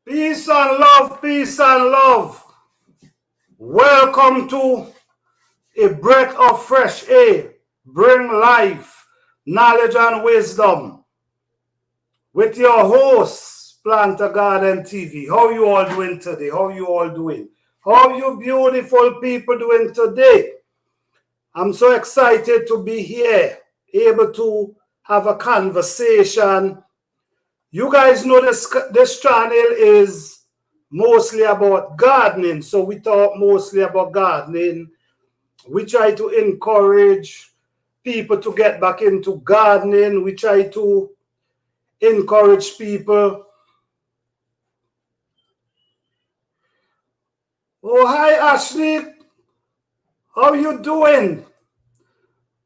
Peace and love, peace and love. Welcome to a breath of fresh air. Bring life, knowledge, and wisdom with your host, Planter Garden TV. How you all doing today? How you all doing? How you beautiful people doing today? I'm so excited to be here, able to have a conversation. You guys know this channel is mostly about gardening. So we talk mostly about gardening. We try to encourage people to get back into gardening. We try to encourage people. Oh, hi, Ashley. How you doing?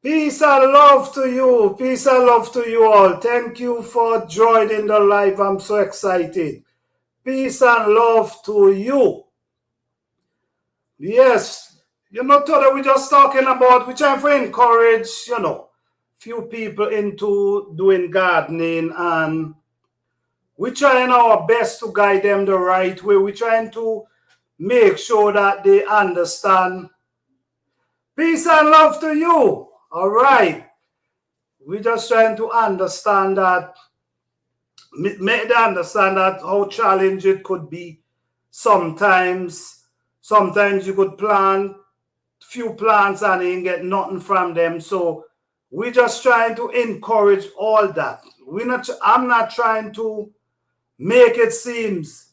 Peace and love to you. Peace and love to you all. Thank you for joining the live. I'm so excited. Peace and love to you. Yes, today we're just talking about, we're trying to encourage, few people into doing gardening, and we're trying our best to guide them the right way. We're trying to make sure that they understand. Peace and love to you. All right. We're just trying to understand that, make them understand that how challenging it could be sometimes. Sometimes you could plant few plants and ain't get nothing from them. So we're just trying to encourage all that. I'm not trying to make it seems.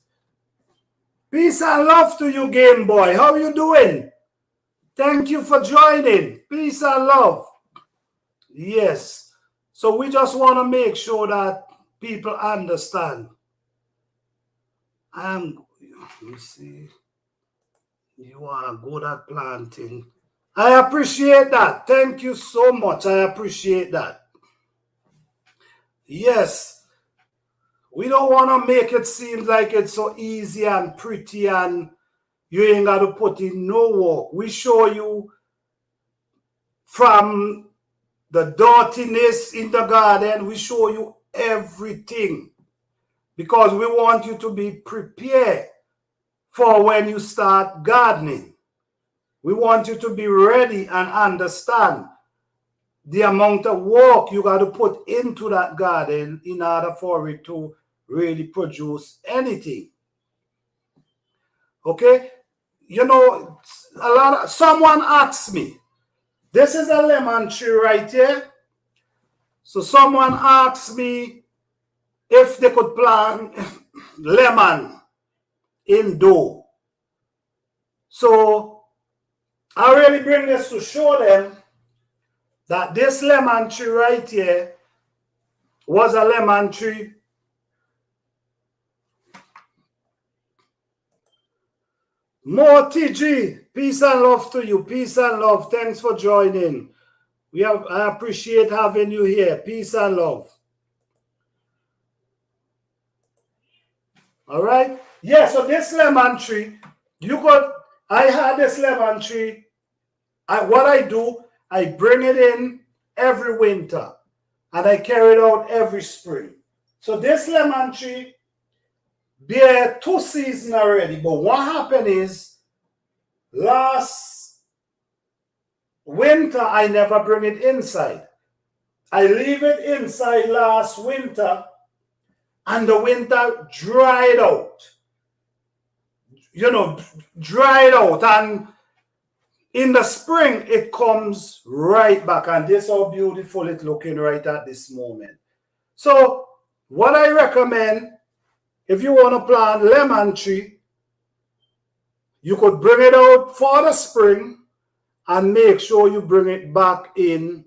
Peace and love to you, Game Boy. How you doing? Thank you for joining. Peace and love. Yes. So we just want to make sure that people understand. Let me see. You are good at planting. I appreciate that. Thank you so much. I appreciate that. Yes, we don't want to make it seem like it's so easy and pretty and you ain't got to put in no work. We show you from the dirtiness in the garden, we show you everything because we want you to be prepared for when you start gardening. We want you to be ready and understand the amount of work you got to put into that garden in order for it to really produce anything. Okay? Someone asked me, this is a lemon tree right here. So someone asked me if they could plant lemon indoor. So I really bring this to show them that this lemon tree right here was a lemon tree. More TG, peace and love to you. Peace and love. Thanks for joining. I appreciate having you here. Peace and love. All right. Yeah. So this lemon tree, I had this lemon tree. What I do, I bring it in every winter, and I carry it out every spring. So this lemon tree, bear 2 seasons already. But what happened is, last winter, I never bring it inside. I leave it inside last winter, and the winter dried out. Dried out. And in the spring, it comes right back. And this is how beautiful it's looking right at this moment. So what I recommend, if you want to plant lemon tree, you could bring it out for the spring and make sure you bring it back in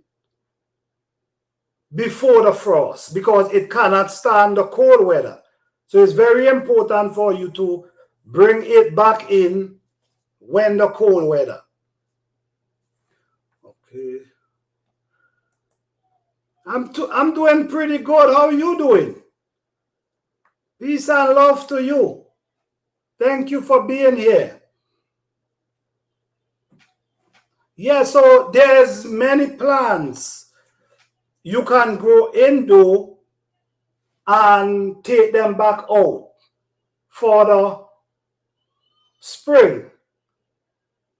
before the frost because it cannot stand the cold weather. So it's very important for you to bring it back in when the cold weather. Okay. I'm doing pretty good. How are you doing? Peace and love to you. Thank you for being here. Yeah, so there's many plants you can grow indoor and take them back out for the spring,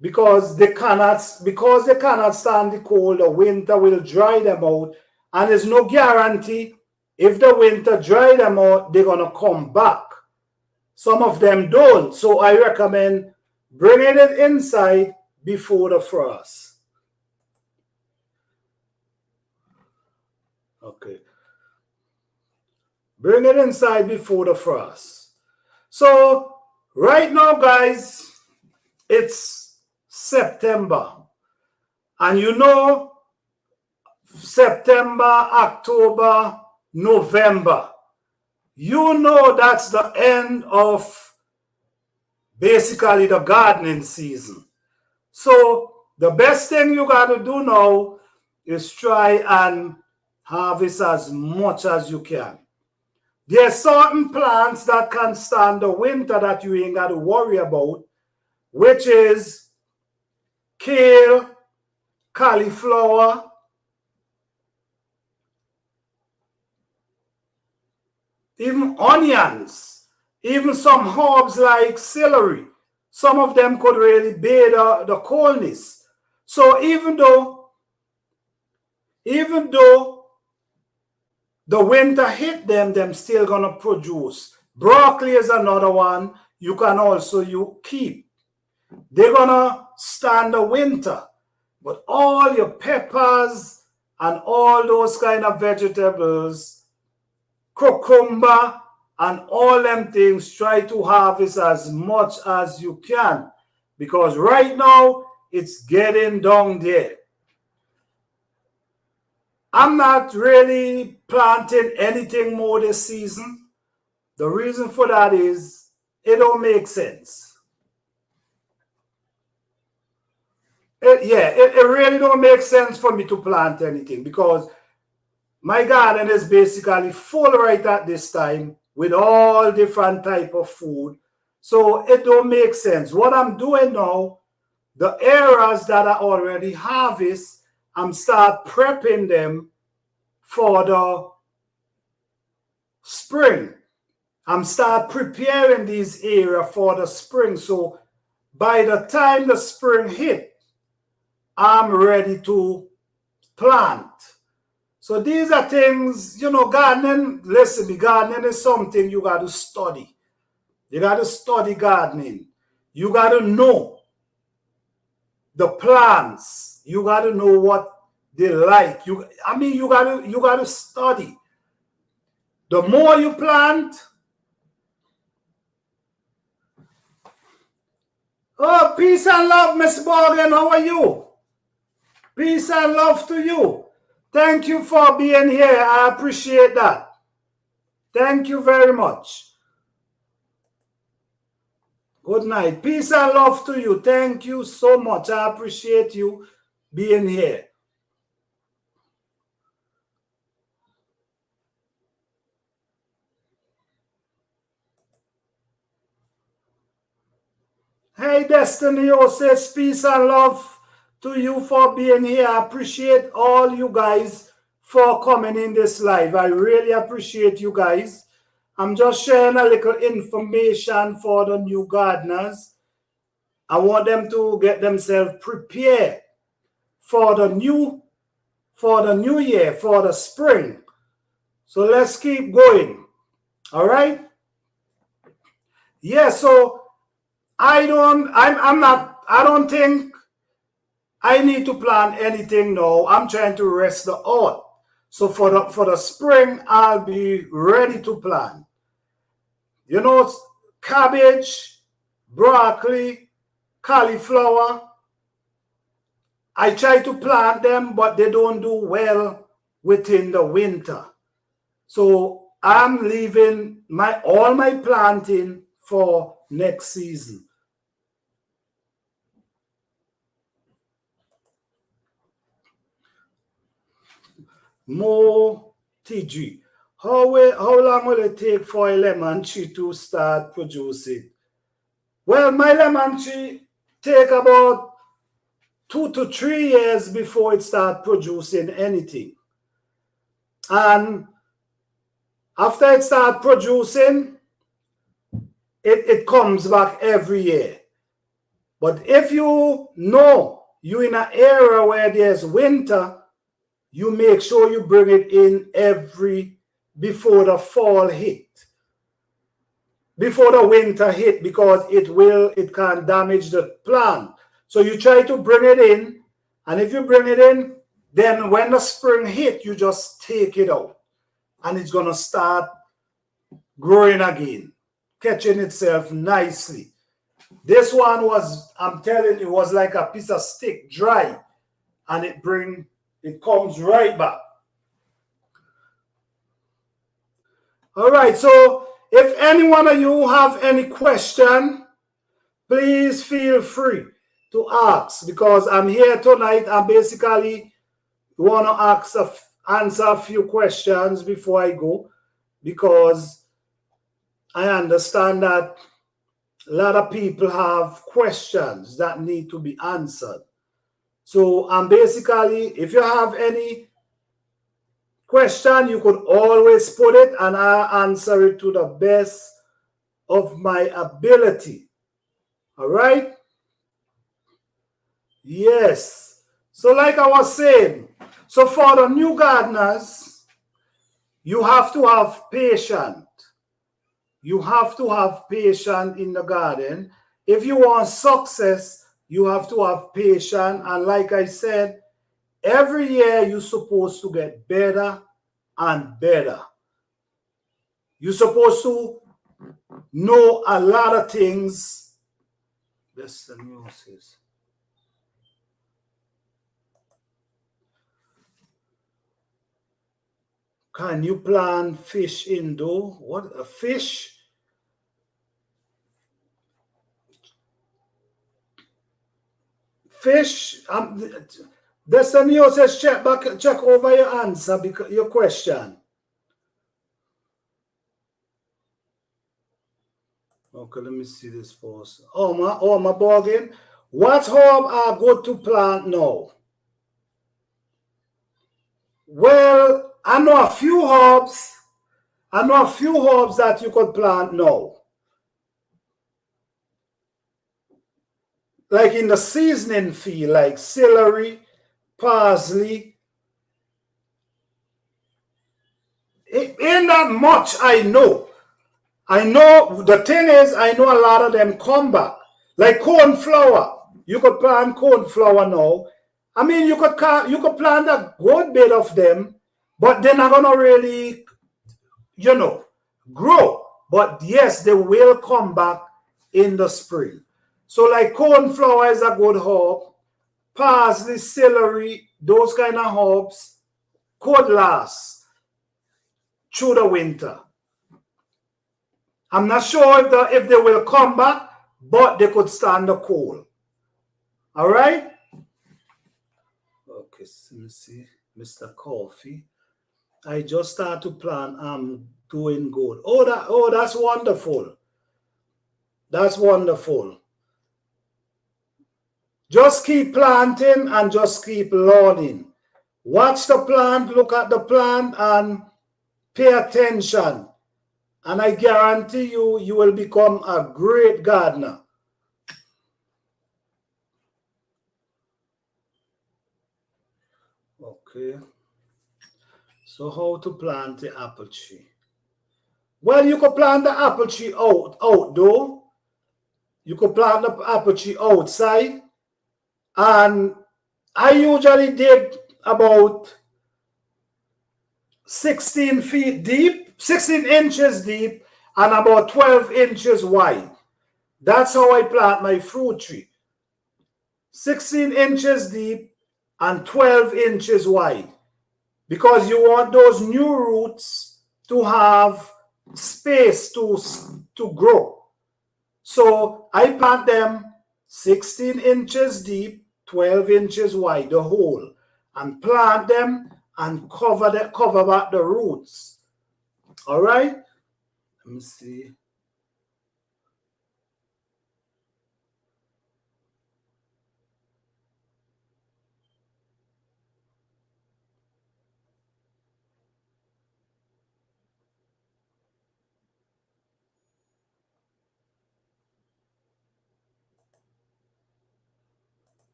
because they cannot stand the cold. The winter will dry them out, and there's no guarantee if the winter dry them out, they're gonna come back. Some of them don't, so I recommend bringing it inside before the frost. Okay, bring it inside before the frost. So right now, guys, it's September, and you know, September, October, November, you know that's the end of basically the gardening season. So the best thing you got to do now is try and harvest as much as you can. There are certain plants that can stand the winter that you ain't got to worry about, which is kale, cauliflower, even onions, even some herbs like celery. Some of them could really bear the coldness. So even though the winter hit them still gonna produce. Broccoli is another one you can also keep. They're gonna stand the winter. But all your peppers and all those kind of vegetables, cucumber and all them things, try to harvest as much as you can, because right now it's getting down there. I'm not really planting anything more this season. The reason for that is it don't make sense. It really don't make sense for me to plant anything, because my garden is basically full right at this time with all different type of food. So it don't make sense. What I'm doing now, the areas that I already harvest, I'm start prepping them for the spring. I'm start preparing these areas for the spring. So by the time the spring hit, I'm ready to plant. So these are things, gardening, listen, the gardening is something you got to study. You got to study gardening. You got to know the plants. You got to know what they like. You got to study. The more you plant, oh, peace and love, Miss Morgan. How are you? Peace and love to you. Thank you for being here. I appreciate that. Thank you very much. Good night. Peace and love to you. Thank you so much. I appreciate you being here. Hey, Destiny says peace and love to you for being here. I appreciate all you guys for coming in this live. I really appreciate you guys. I'm just sharing a little information for the new gardeners. I want them to get themselves prepared for the new year, for the spring. So let's keep going. All right? Yeah, so I don't think I need to plant anything now. I'm trying to rest the earth. So for the spring, I'll be ready to plant. Cabbage, broccoli, cauliflower. I try to plant them, but they don't do well within the winter. So I'm leaving all my planting for next season. More TG. How long will it take for a lemon tree to start producing? Well, my lemon tree take about 2 to 3 years before it starts producing anything. And after it starts producing, it comes back every year. But if you know you're in an area where there's winter, you make sure you bring it in every before the fall hit, before the winter hit, because it can damage the plant. So you try to bring it in, and if you bring it in, then when the spring hit, you just take it out, and it's gonna start growing again, catching itself nicely. This one was, I'm telling you, was like a piece of stick, dry, and it comes right back. All right, so if any one of you have any question, please feel free to ask, because I'm here tonight. I basically want to answer a few questions before I go, because I understand that a lot of people have questions that need to be answered. So I'm basically, if you have any question, you could always put it and I'll answer it to the best of my ability. All right? Yes. So like I was saying, so for the new gardeners, you have to have patience. You have to have patience in the garden. If you want success, you have to have patience. And like I said, every year you're supposed to get better and better. You're supposed to know a lot of things. That's the news. Can you plant fish indoor? What, a fish? Fish? Destiny says check over your answer, because your question. Okay, let me see this post. Oh my bargain. What herb are good to plant now? Well, I know a few herbs. I know a few herbs that you could plant now. Like in the seasoning field, like celery, parsley. It ain't that much I know. I know the thing is, I know a lot of them come back. Like cornflower. You could plant cornflower now. I mean, you could plant a good bit of them, but they're not gonna really, grow. But yes, they will come back in the spring. So like cornflower is a good herb. Parsley, celery, those kind of herbs could last through the winter. I'm not sure if they will come back, but they could stand the cold. All right? Okay, so let me see. Mr. Coffee. I just started to plant. I'm doing good. That's wonderful. That's wonderful. Just keep planting and just keep learning. Watch the plant, look at the plant, and pay attention. And I guarantee you, you will become a great gardener. Okay. So how to plant the apple tree? Well, you could plant the apple tree outdoor. You could plant the apple tree outside. And I usually dig about 16 feet deep, 16 inches deep, and about 12 inches wide. That's how I plant my fruit tree. 16 inches deep and 12 inches wide. Because you want those new roots to have space to grow. So I plant them 16 inches deep, 12 inches wide, the hole, and plant them and cover back the roots. All right? Let me see.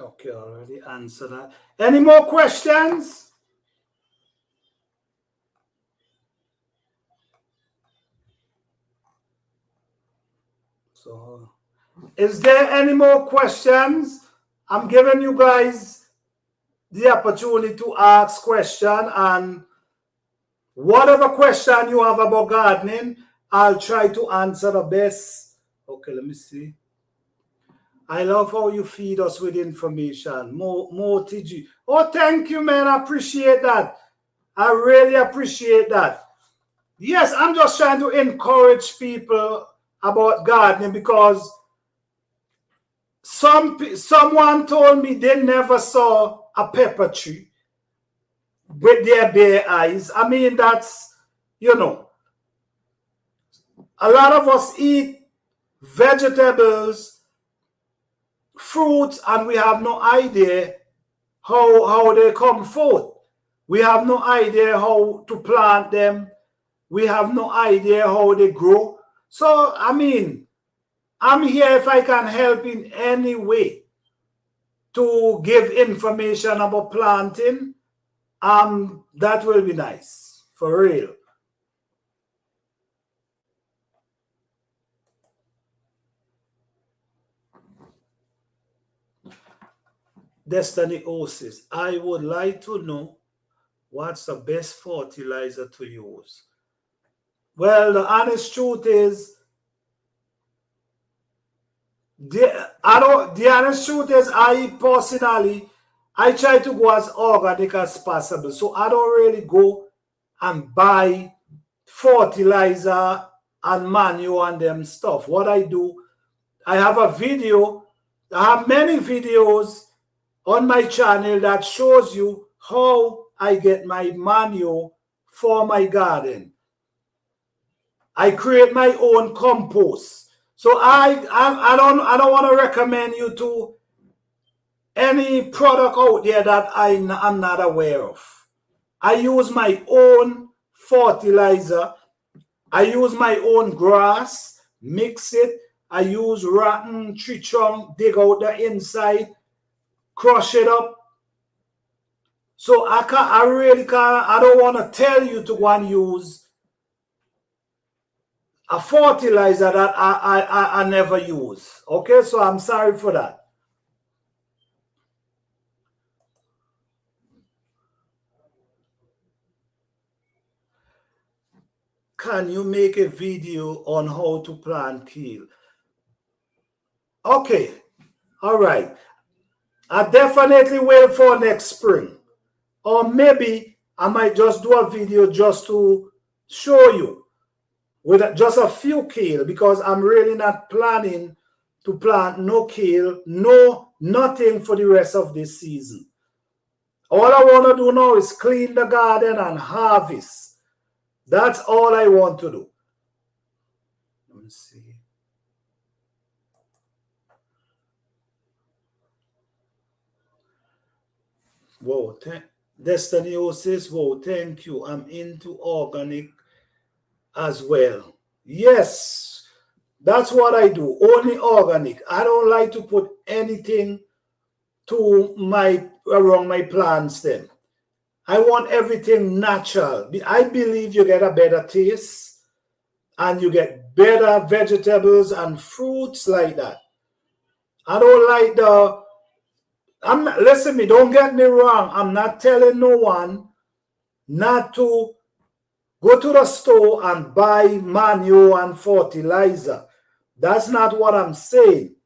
Okay, already answered that. Any more questions? So, is there any more questions? I'm giving you guys the opportunity to ask question, and whatever question you have about gardening, I'll try to answer the best. Okay, let me see. I love how you feed us with information. More TG. Oh, thank you, man. I appreciate that. I really appreciate that. Yes, I'm just trying to encourage people about gardening because someone told me they never saw a pepper tree with their bare eyes. I mean, that's, you know, a lot of us eat vegetables, fruits, and we have no idea how they come forth. We have no idea how to plant them. We have no idea how they grow. So, I mean, I'm here if I can help in any way to give information about planting. That will be nice, for real. Destiny Oasis, I would like to know what's the best fertilizer to use. Well, the honest truth is, the honest truth is, I personally, I try to go as organic as possible. So I don't really go and buy fertilizer and manure and them stuff. What I do, I have a video, I have many videos on my channel that shows you how I get my manure for my garden. I create my own compost. So I don't want to recommend you to any product out there that I'm not aware of. I use my own fertilizer. I use my own grass, mix it. I use rotten tree trunk, dig out the inside, crush it up. So I really can't, I don't want to tell you to go and use a fertilizer that I never use. Okay, so I'm sorry for that. Can you make a video on how to plant kale? Okay, all right. I definitely will for next spring. Or maybe I might just do a video just to show you with just a few kale, because I'm really not planning to plant no kale, nothing for the rest of this season. All I want to do now is clean the garden and harvest. That's all I want to do. Let me see. Whoa, Destiny says, whoa, thank you. I'm into organic as well. Yes, that's what I do. Only organic. I don't like to put anything to my around my plants then. I want everything natural. I believe you get a better taste and you get better vegetables and fruits like that. I don't like listen me, don't get me wrong. I'm not telling no one not to go to the store and buy manure and fertilizer. That's not what I'm saying.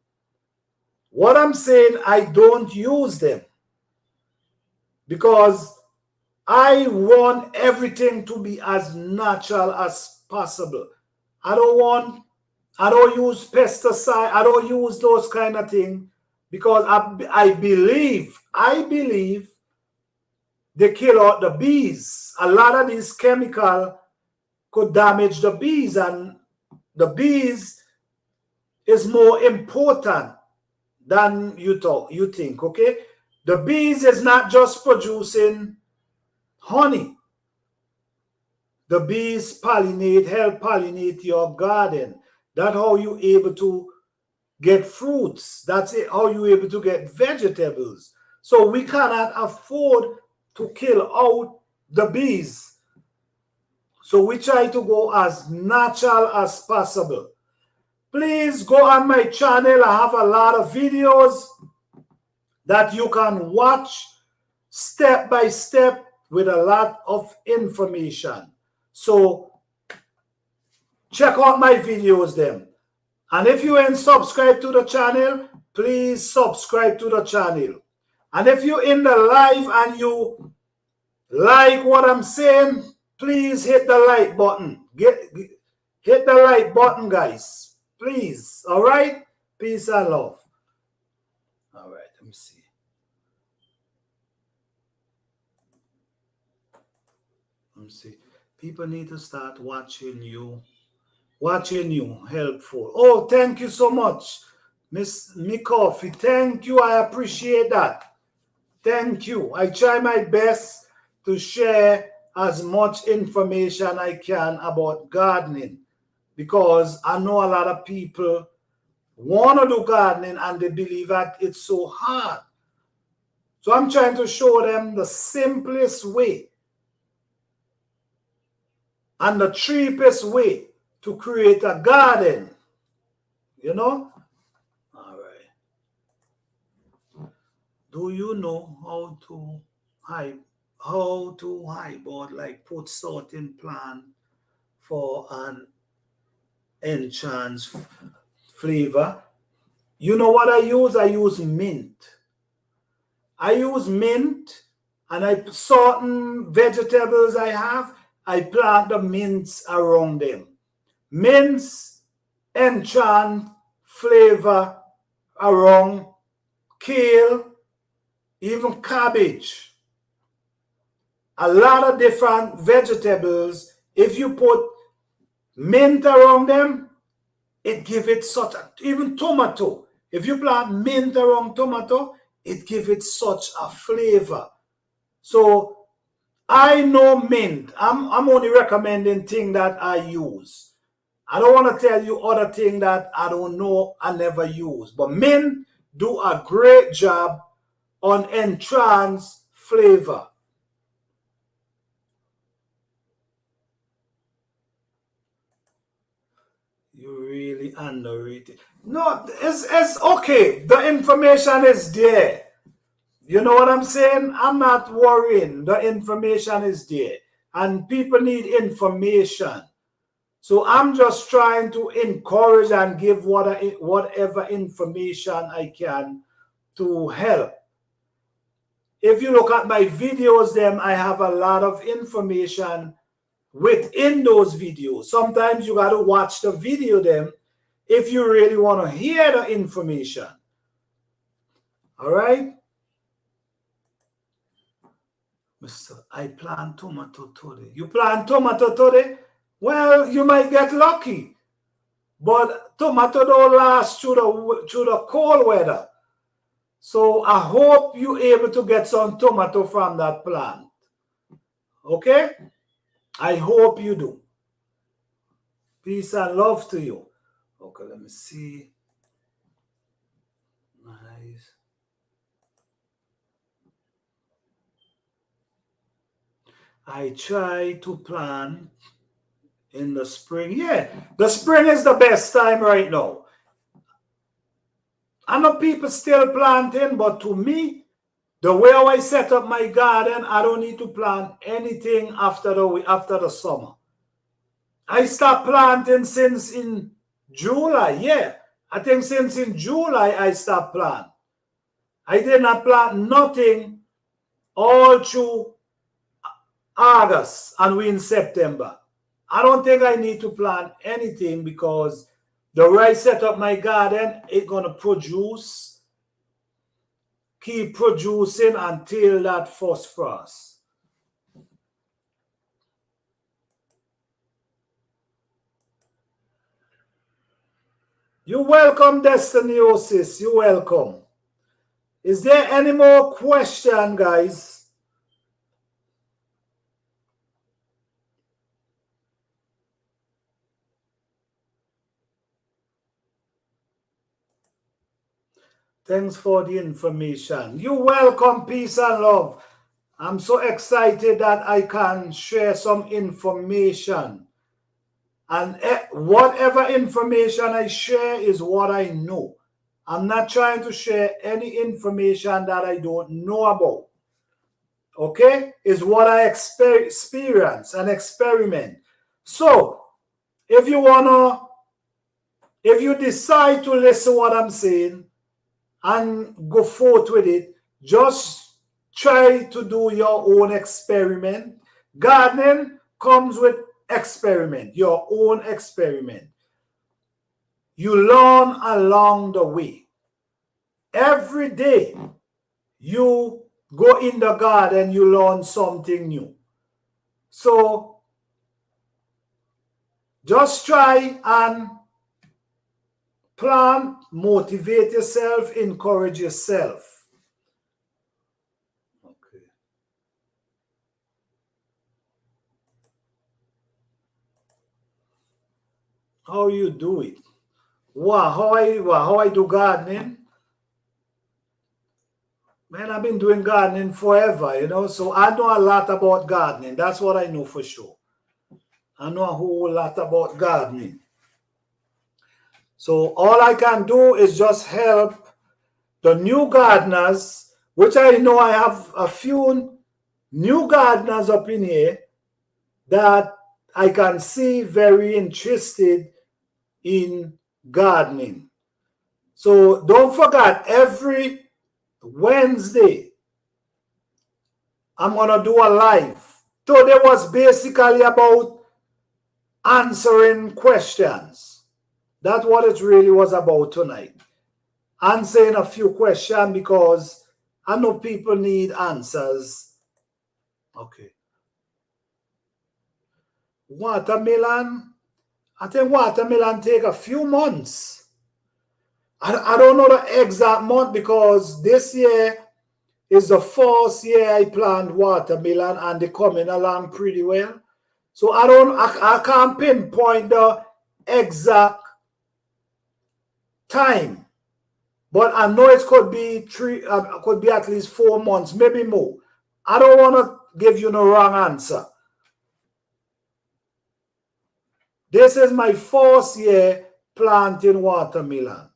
What I'm saying, I don't use them because I want everything to be as natural as possible. I don't use pesticide. I don't use those kind of things because I believe they kill out the bees. A lot of these chemical could damage the bees, and the bees is more important than you think, okay? The bees is not just producing honey. The bees pollinate, help pollinate your garden. That's how you able to get fruits. That's it, how you're able to get vegetables. So we cannot afford to kill out the bees. So we try to go as natural as possible. Please go on my channel. I have a lot of videos that you can watch step by step with a lot of information. So check out my videos then. And if you ain't subscribed to the channel, please subscribe to the channel. And if you're in the live and you like what I'm saying, please hit the like button. Hit the like button, guys. Please. All right? Peace and love. All right. Let me see. Let me see. People need to start watching you. Watching you. Helpful. Oh, thank you so much, Miss McCoffee. Thank you. I appreciate that. Thank you. I try my best to share as much information I can about gardening because I know a lot of people want to do gardening and they believe that it's so hard. So I'm trying to show them the simplest way and the cheapest way to create a garden. You know? All right. Do you know how to hybrid, like put certain plant for an enhanced flavor? You know what I use? I use mint. I use mint, and certain vegetables I plant the mints around them. Mints enchant flavor around kale, even cabbage. A lot of different vegetables, if you put mint around them, it gives it such a, even tomato. If you plant mint around tomato, it gives it such a flavor. So I know mint. I'm only recommending things that I use. I don't want to tell you other things that I don't know, I never use. But mint do a great job on entrance flavor. You really underrated. No, it's okay. The information is there. You know what I'm saying? I'm not worrying. The information is there. And people need information. So I'm just trying to encourage and give whatever information I can to help. If you look at my videos, then I have a lot of information within those videos. Sometimes you got to watch the video them if you really want to hear the information. All right? Mr. I plant tomato today. You plant tomato today? Well, you might get lucky. But tomato don't last through the cold weather. So I hope you're able to get some tomato from that plant. Okay? I hope you do. Peace and love to you. Okay, let me see. Nice. I try to plant in the spring. Yeah, the spring is the best time right now. I know people still planting, but to me, the way I set up my garden, I don't need to plant anything after the summer. I stopped planting since in July. Yeah, I think since in July I stopped planting. I did not plant nothing all through August and we in September. I don't think I need to plant anything because the way I set up my garden, it's gonna produce, keep producing until that first frost. You're welcome, Destiny Osis. You're welcome. Is there any more question, guys? Thanks for the information. You're welcome, peace and love. I'm so excited that I can share some information. And whatever information I share is what I know. I'm not trying to share any information that I don't know about. Okay? Is what I experience and experiment. So, if you decide to listen what I'm saying and go forth with it, just try to do your own experiment. Gardening comes with experiment, your own experiment. You learn along the way. Every day you go in the garden, you learn something new. So just try and plan, motivate yourself, encourage yourself. Okay. How you do it? Wow, how I do gardening? Man, I've been doing gardening forever, so I know a lot about gardening. That's what I know for sure. I know a whole lot about gardening. So all I can do is just help the new gardeners, which I know I have a few new gardeners up in here that I can see very interested in gardening. So don't forget, every Wednesday, I'm going to do a live. Today was basically about answering questions. That's what it really was about tonight. Answering a few questions because I know people need answers. Okay. Watermelon. I think watermelon take a few months. I don't know the exact month because this year is the first year I planted watermelon and they're coming along pretty well. So I can't pinpoint the exact time, but I know it could be could be at least 4 months, maybe more. I don't want to give you no wrong answer. This is my first year planting watermelon.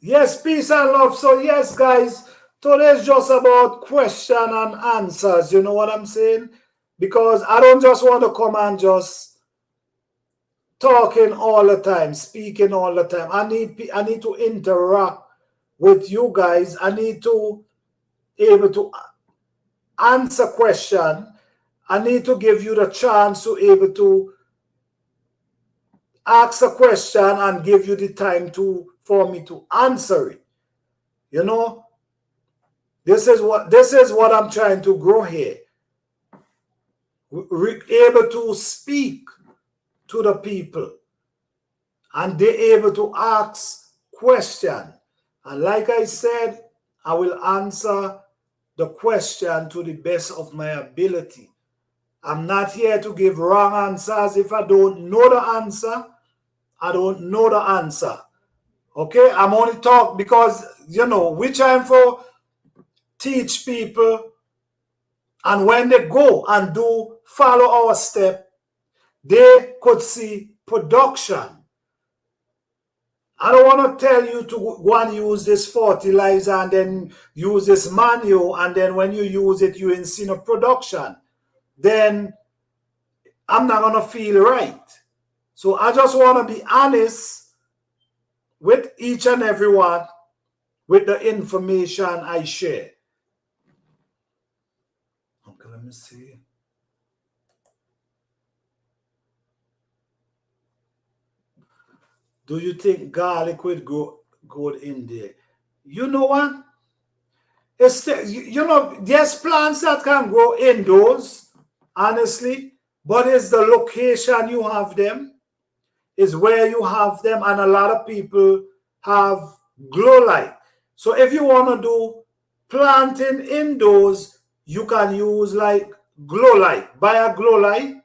Yes, peace and love. So yes, guys, today's just about question and answers. You know what I'm saying? Because I don't just want to come and just talking all the time, speaking all the time. I need to interact with you guys. I need to able to answer question. I need to give you the chance to able to ask a question and give you the time for me to answer it. You know, this is what I'm trying to grow here. Able to speak to the people and they're able to ask question. And like I said, I will answer the question to the best of my ability. I'm not here to give wrong answers. If I don't know the answer, I don't know the answer. Okay, I'm only talk because, we trying for teach people, and when they go and do follow our step, they could see production. I don't want to tell you to go and use this fertilizer and then use this manure, and then when you use it, you ain't see no production. Then I'm not going to feel right. So I just want to be honest with each and everyone with the information I share. Okay, let me see. Do you think garlic would go good in there? You know what? It's there's plants that can grow indoors, honestly, but it's the location you have them, is where you have them, and a lot of people have glow light. So if you want to do planting indoors, you can use like glow light. Buy a glow light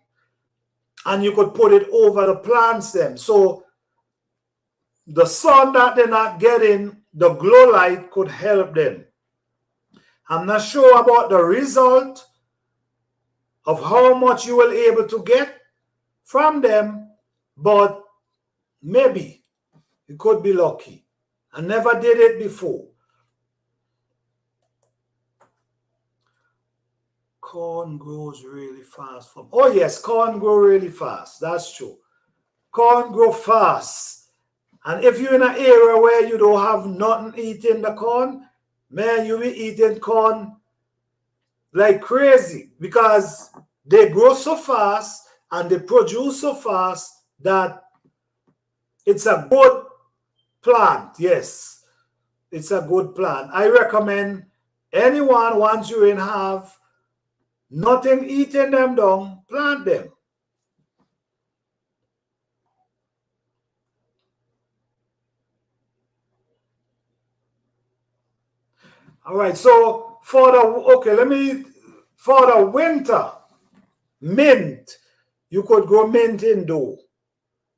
and you could put it over the plants them. So the sun that they're not getting, the glow light could help them. I'm not sure about the result of how much you will able to get from them, but maybe you could be lucky. I never did it before. Corn grows really fast. Oh yes, corn grow really fast. That's true. Corn grow fast. And if you're in an area where you don't have nothing eating the corn, man, you be eating corn like crazy because they grow so fast and they produce so fast that it's a good plant. Yes, it's a good plant. I recommend anyone once you in have nothing eating them down, plant them. All right, so for the winter, mint, you could grow mint indoor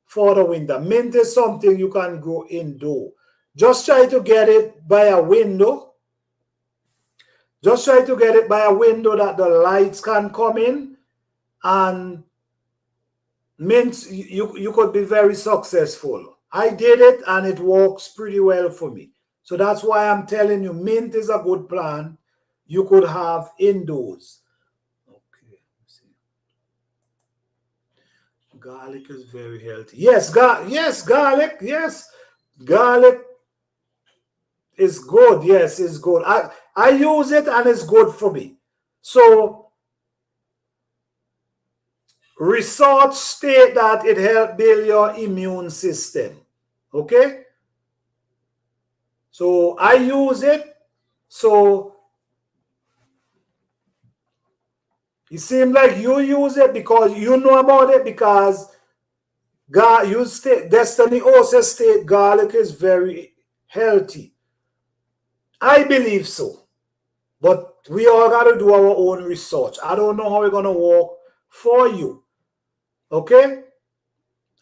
for the winter. Mint is something you can grow indoor. Just try to get it by a window. Just try to get it by a window that the lights can come in, and mint, you could be very successful. I did it and it works pretty well for me. So that's why I'm telling you, mint is a good plant you could have indoors. Okay, let's see. Garlic is very healthy. Yes, garlic. Yes, garlic is good. Yes, it's good. I use it and it's good for me. So research state that it helps build your immune system. Okay? So I use it. So it seems like you use it because you know about it, because God, you state, Destiny also state garlic is very healthy. I believe so. But we all got to do our own research. I don't know how we're going to work for you. Okay?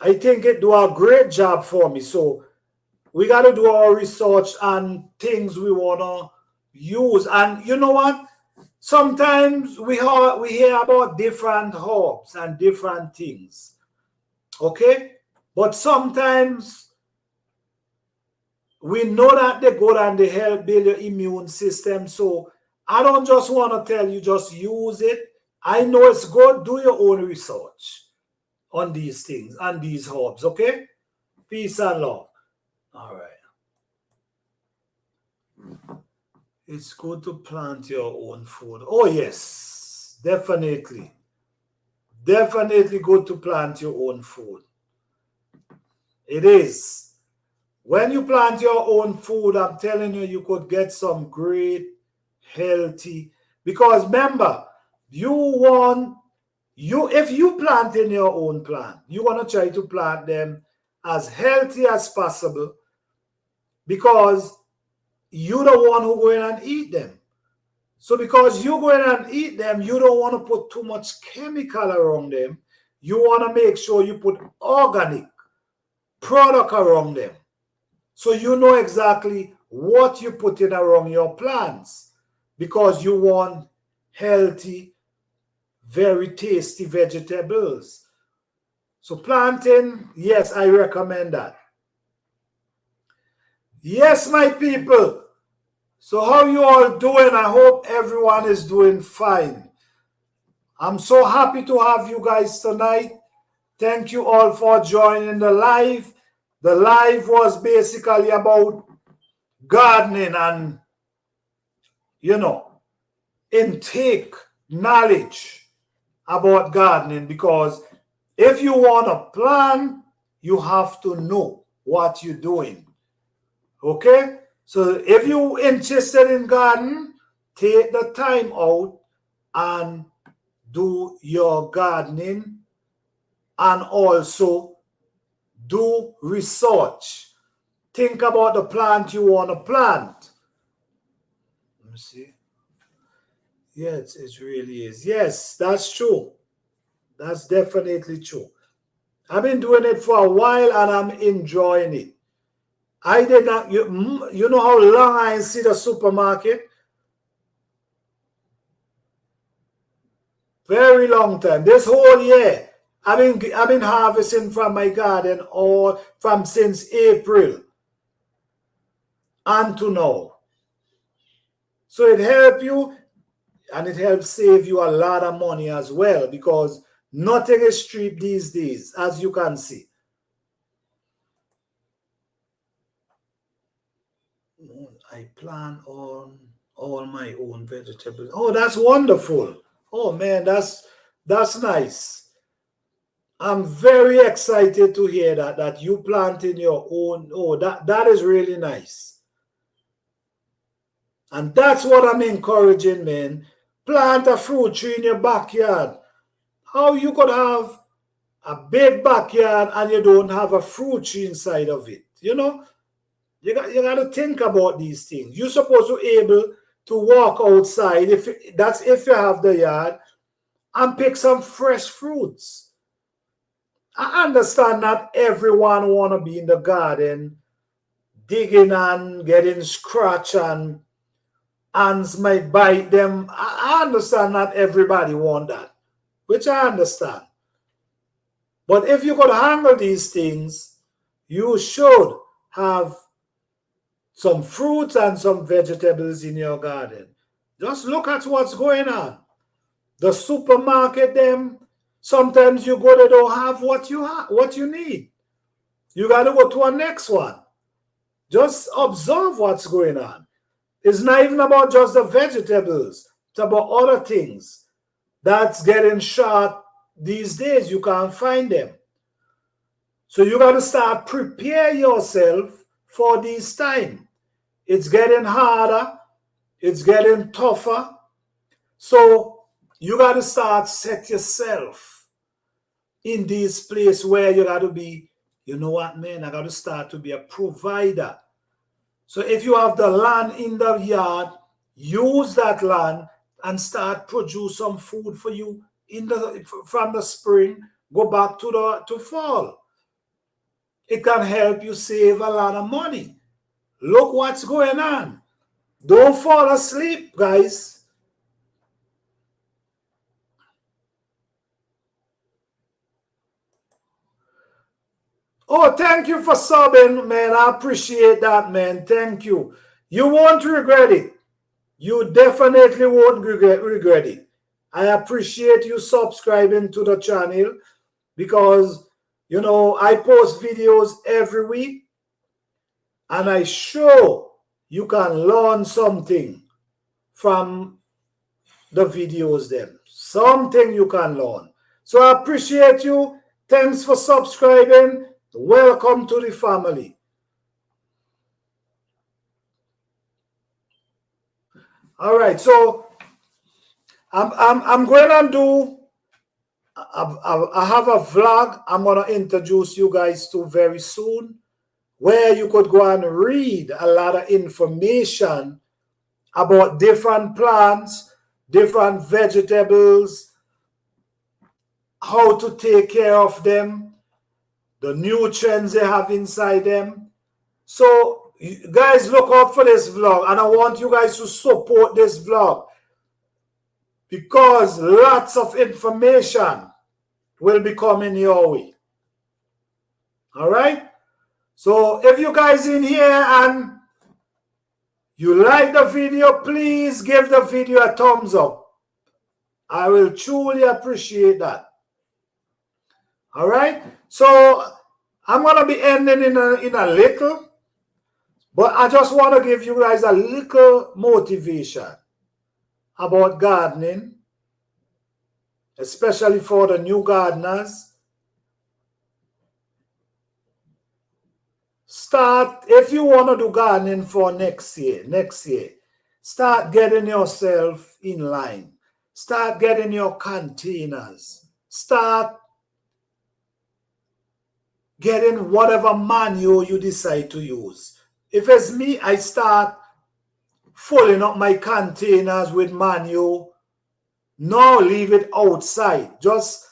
I think it do a great job for me. So we got to do our research and things we want to use. And you know what? Sometimes we hear about different herbs and different things. Okay? But sometimes we know that they're good and they help build your immune system. So I don't just want to tell you just use it. I know it's good. Do your own research on these things and these herbs. Okay? Peace and love. All right. It's good to plant your own food. Oh, yes. Definitely. Definitely good to plant your own food. It is. When you plant your own food, I'm telling you, you could get some great, healthy. Because remember, if you plant in your own plant, you want to try to plant them as healthy as possible, because you're the one who go in and eat them. So because you go in and eat them, you don't want to put too much chemical around them. You want to make sure you put organic product around them. So you know exactly what you put in around your plants, because you want healthy, very tasty vegetables. So planting, yes, I recommend that. Yes, my people. So how you all doing? I hope everyone is doing fine. I'm so happy to have you guys tonight. Thank you all for joining the live. The live was basically about gardening and, intake knowledge about gardening, because if you want to plant, you have to know what you're doing. Okay? So if you're interested in gardening, take the time out and do your gardening, and also do research. Think about the plant you want to plant. Let me see. Yes, it really is. Yes, that's true. That's definitely true. I've been doing it for a while and I'm enjoying it. I did not, you know how long I see the supermarket? Very long time. This whole year, I've been harvesting from my garden all from since April unto now. So it helps you and it helps save you a lot of money as well because nothing is cheap these days, as you can see. I plant on all my own vegetables. Oh, that's wonderful. Oh man, that's nice. I'm very excited to hear that you planting your own. Oh, that is really nice. And that's what I'm encouraging, man. Plant a fruit tree in your backyard. How you could have a big backyard and you don't have a fruit tree inside of it? You got to think about these things. You're supposed to be able to walk outside if you have the yard and pick some fresh fruits. I understand not everyone wanna be in the garden digging and getting scratch and ants might bite them. I understand not everybody want that, which I understand. But if you could handle these things, you should have some fruits and some vegetables in your garden. Just look at what's going on. The supermarket, them sometimes you go, they don't have what you need. You got to go to a next one. Just observe what's going on. It's not even about just the vegetables. It's about other things that's getting short these days. You can't find them. So you got to start prepare yourself for this time. It's getting harder. It's getting tougher. So you got to start set yourself in this place where you got to be, you know what, man, I got to start to be a provider. So if you have the land in the yard, use that land and start produce some food for you from the spring, go back to fall. It can help you save a lot of money. Look what's going on. Don't fall asleep, guys. Oh, thank you for subbing, man. I appreciate that, man. Thank you. You won't regret it. You definitely won't regret it. I appreciate you subscribing to the channel because, I post videos every week and I show you can learn something from the videos them. Something you can learn. So I appreciate you. Thanks for subscribing. Welcome to the family. All right, so I'm going to do. I have a vlog I'm going to introduce you guys to very soon, where you could go and read a lot of information about different plants, different vegetables, how to take care of them, the nutrients they have inside them. So guys, look out for this vlog and I want you guys to support this vlog because lots of information will be coming your way. All right? So if you guys in here and you like the video, please give the video a thumbs up. I will truly appreciate that. All right? So I'm going to be ending in a little, but I just want to give you guys a little motivation about gardening, especially for the new gardeners. Start, if you want to do gardening for next year, start getting yourself in line. Start getting your containers. Start getting whatever manure you decide to use. If it's me, I start filling up my containers with manure No, leave it outside. Just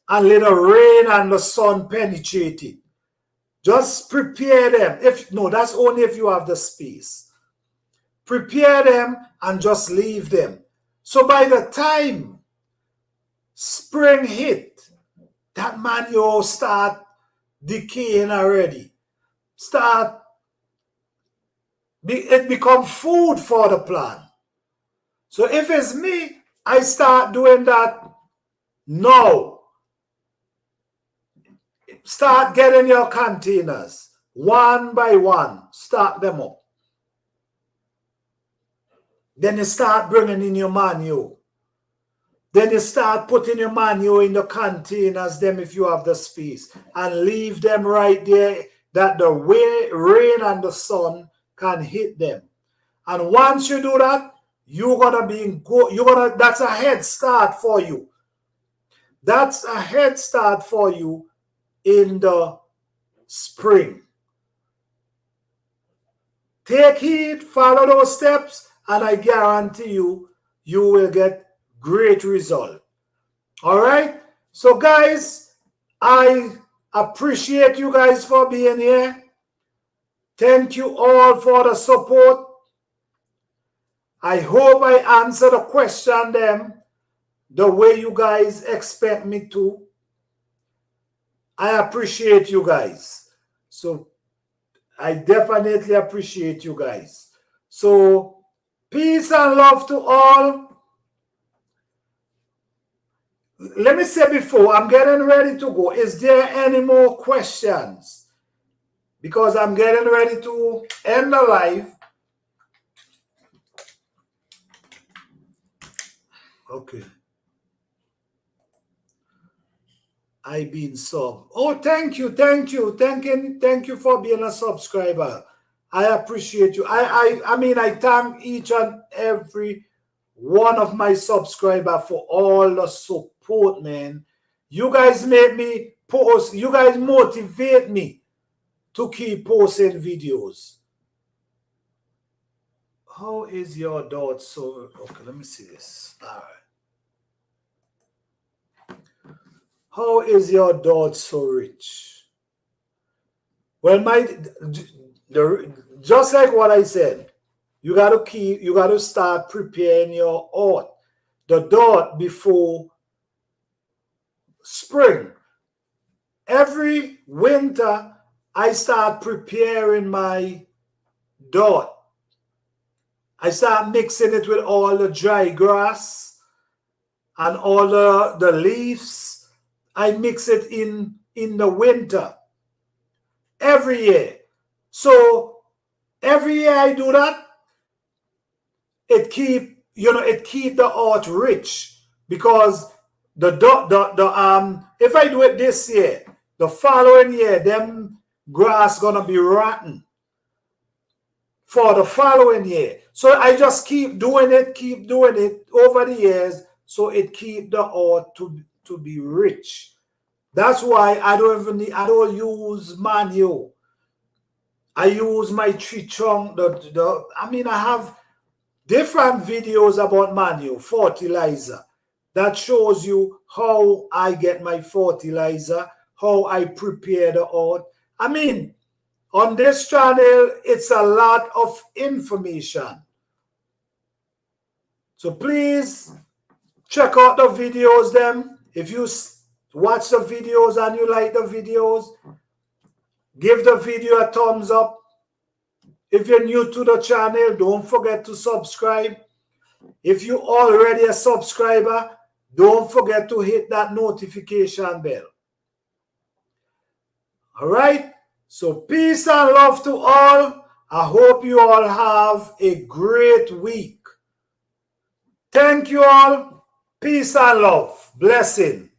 and let the rain and the sun penetrate it. Just prepare them. No, that's only if you have the space. Prepare them and just leave them. So by the time spring hit, that manure start decaying already. It become food for the plant. So if it's me, I start doing that now. Start getting your containers one by one. Stack them up. Then you start bringing in your manure. Then you start putting your manure in the containers, them if you have the space, and leave them right there that the rain and the sun can hit them. And once you do that, that's a head start for you. That's a head start for you in the spring. Take heed, follow those steps, and I guarantee you, you will get great result. All right? So guys, I appreciate you guys for being here. Thank you all for the support. I hope I answer the question them the way you guys expect me to. I appreciate you guys. So I definitely appreciate you guys. So peace and love to all. Let me say before I'm getting ready to go, is there any more questions? Because I'm getting ready to end the live. Okay. I been sub. Oh, thank you. Thank you for being a subscriber. I appreciate you. I mean, I thank each and every one of my subscribers for all the support, man. You guys make me post. You guys motivate me to keep posting videos. How is your dot so? Okay, let me see this. All right. How is your dot so rich? Well, just like what I said, you gotta start preparing your earth, the dot before spring. Every winter, I start preparing my dot. I start mixing it with all the dry grass and all the leaves. I mix it in the winter every year. So every year I do that, it keep the earth rich, because if I do it this year, the following year them grass gonna be rotten for the following year. So I just keep doing it over the years, so it keep the earth to be rich. That's why I don't use manure. I use my tree trunk. I have different videos about manure, fertilizer, that shows you how I get my fertilizer, how I prepare the earth. I mean, on this channel, it's a lot of information. So please check out the videos them. If you watch the videos and you like the videos, give the video a thumbs up. If you're new to the channel, don't forget to subscribe. If you're already a subscriber, don't forget to hit that notification bell. All right? So peace and love to all. I hope you all have a great week. Thank you all. Peace and love. Blessing.